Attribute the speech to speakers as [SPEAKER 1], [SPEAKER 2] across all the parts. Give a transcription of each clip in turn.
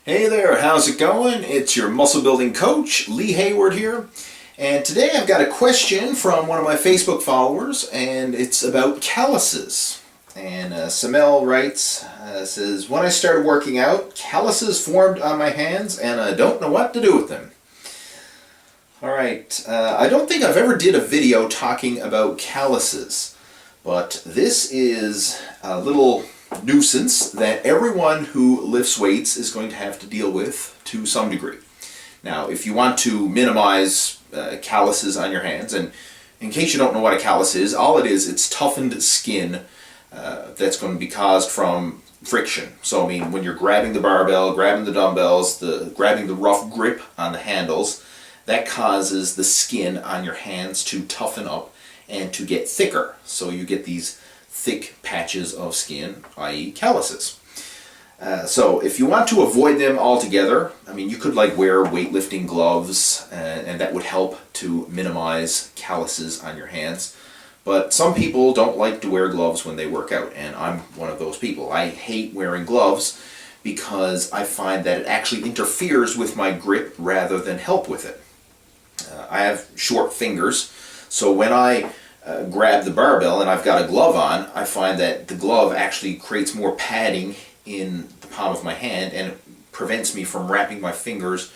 [SPEAKER 1] Hey there, how's it going? It's your muscle building coach, Lee Hayward here. And today I've got a question from one of my Facebook followers, and it's about calluses. And Samel writes, says, when I started working out, calluses formed on my hands and I don't know what to do with them. Alright, I don't think I've ever did a video talking about calluses, but this is a little nuisance that everyone who lifts weights is going to have to deal with to some degree. Now, if you want to minimize calluses on your hands, and in case you don't know what a callus is, all it is, it's toughened skin that's going to be caused from friction. So, I mean, when you're grabbing the barbell, grabbing the dumbbells, grabbing the rough grip on the handles, that causes the skin on your hands to toughen up and to get thicker. So you get these thick patches of skin, i.e. calluses. So if you want to avoid them altogether, I mean, you could like wear weightlifting gloves and that would help to minimize calluses on your hands. But some people don't like to wear gloves when they work out, and I'm one of those people. I hate wearing gloves because I find that it actually interferes with my grip rather than help with it. I have short fingers, so when I grab the barbell and I've got a glove on, I find that the glove actually creates more padding in the palm of my hand and it prevents me from wrapping my fingers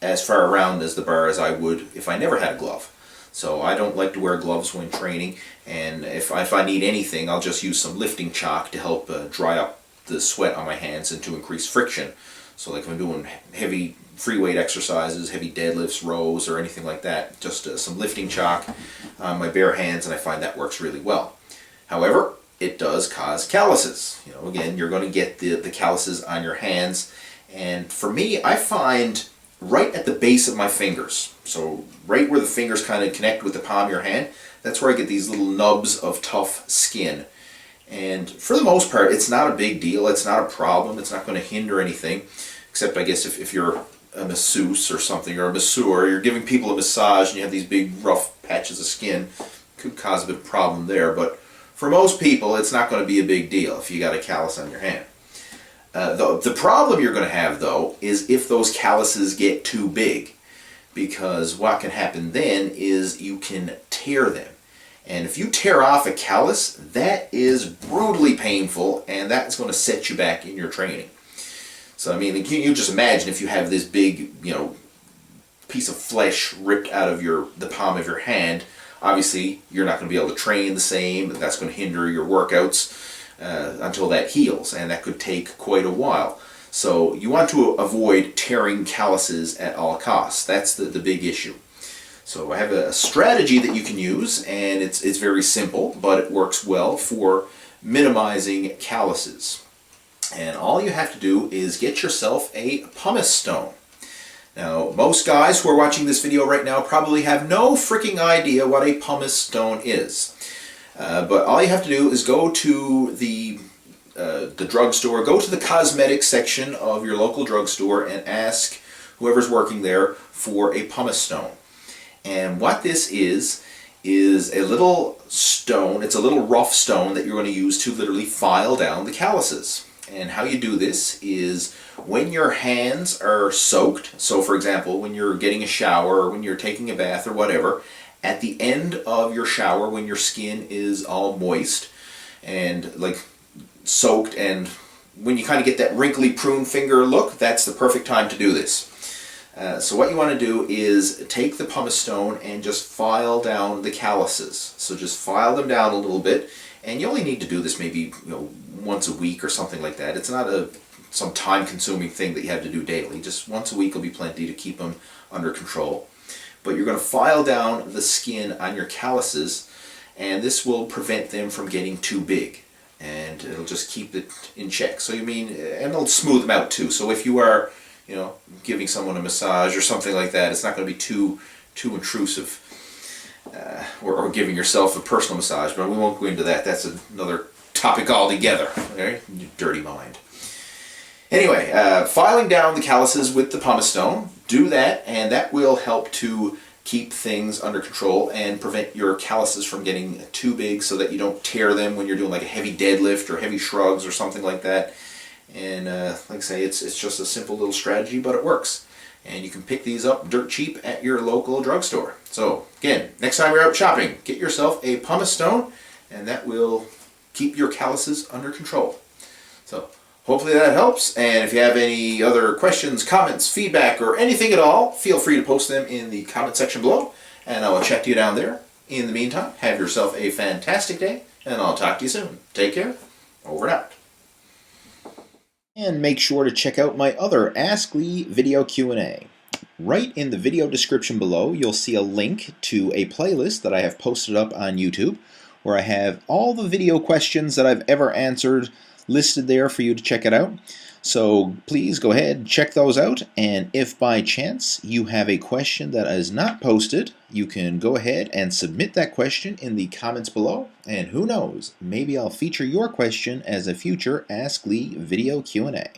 [SPEAKER 1] as far around as the bar as I would if I never had a glove. So I don't like to wear gloves when training, and if I need anything, I'll just use some lifting chalk to help dry up the sweat on my hands and to increase friction. So like if I'm doing heavy free weight exercises, heavy deadlifts, rows, or anything like that, just some lifting chalk on my bare hands, and I find that works really well. However, it does cause calluses. You know, again, you're going to get the calluses on your hands, and for me, I find right at the base of my fingers, so right where the fingers kind of connect with the palm of your hand, that's where I get these little nubs of tough skin. And for the most part, it's not a big deal, it's not a problem, it's not going to hinder anything, except I guess if you're a masseuse or something, or a masseur, you're giving people a massage and you have these big rough patches of skin, could cause a bit of problem there, but for most people it's not going to be a big deal if you got a callus on your hand. The problem you're going to have though is if those calluses get too big, because what can happen then is you can tear them. And if you tear off a callus, that is brutally painful, and that's going to set you back in your training. So I mean, you just imagine if you have this big, piece of flesh ripped out of the palm of your hand. Obviously, you're not going to be able to train the same. That's going to hinder your workouts until that heals, and that could take quite a while. So you want to avoid tearing calluses at all costs. That's the big issue. So I have a strategy that you can use, and it's very simple, but it works well for minimizing calluses. And all you have to do is get yourself a pumice stone. Now, most guys who are watching this video right now probably have no freaking idea what a pumice stone is. But all you have to do is go to the drugstore, go to the cosmetics section of your local drugstore and ask whoever's working there for a pumice stone. And what this is a little stone, it's a little rough stone that you're going to use to literally file down the calluses. And how you do this is when your hands are soaked, so for example, when you're getting a shower or when you're taking a bath or whatever, at the end of your shower when your skin is all moist and like soaked, and when you kind of get that wrinkly prune finger look, that's the perfect time to do this. So what you want to do is take the pumice stone and just file down the calluses. So just file them down a little bit, and you only need to do this maybe once a week or something like that. It's not some time-consuming thing that you have to do daily. Just once a week will be plenty to keep them under control. But you're going to file down the skin on your calluses, and this will prevent them from getting too big, and it'll just keep it in check. So and it'll smooth them out too. So if you are giving someone a massage or something like that, it's not going to be too intrusive, or giving yourself a personal massage, but we won't go into that. That's another topic altogether. Okay? You dirty mind. Anyway, filing down the calluses with the pumice stone, do that, and that will help to keep things under control and prevent your calluses from getting too big so that you don't tear them when you're doing like a heavy deadlift or heavy shrugs or something like that. And like I say, it's just a simple little strategy, but it works. And you can pick these up dirt cheap at your local drugstore. So again, next time you're out shopping, get yourself a pumice stone, and that will keep your calluses under control. So hopefully that helps. And if you have any other questions, comments, feedback, or anything at all, feel free to post them in the comment section below, and I will chat to you down there. In the meantime, have yourself a fantastic day, and I'll talk to you soon. Take care. Over and out. And make sure to check out my other Ask Lee video Q&A. Right in the video description below, you'll see a link to a playlist that I have posted up on YouTube, where I have all the video questions that I've ever answered listed there for you to check it out. So please go ahead, check those out, and if by chance you have a question that is not posted, you can go ahead and submit that question in the comments below, and who knows, maybe I'll feature your question as a future Ask Lee video Q&A.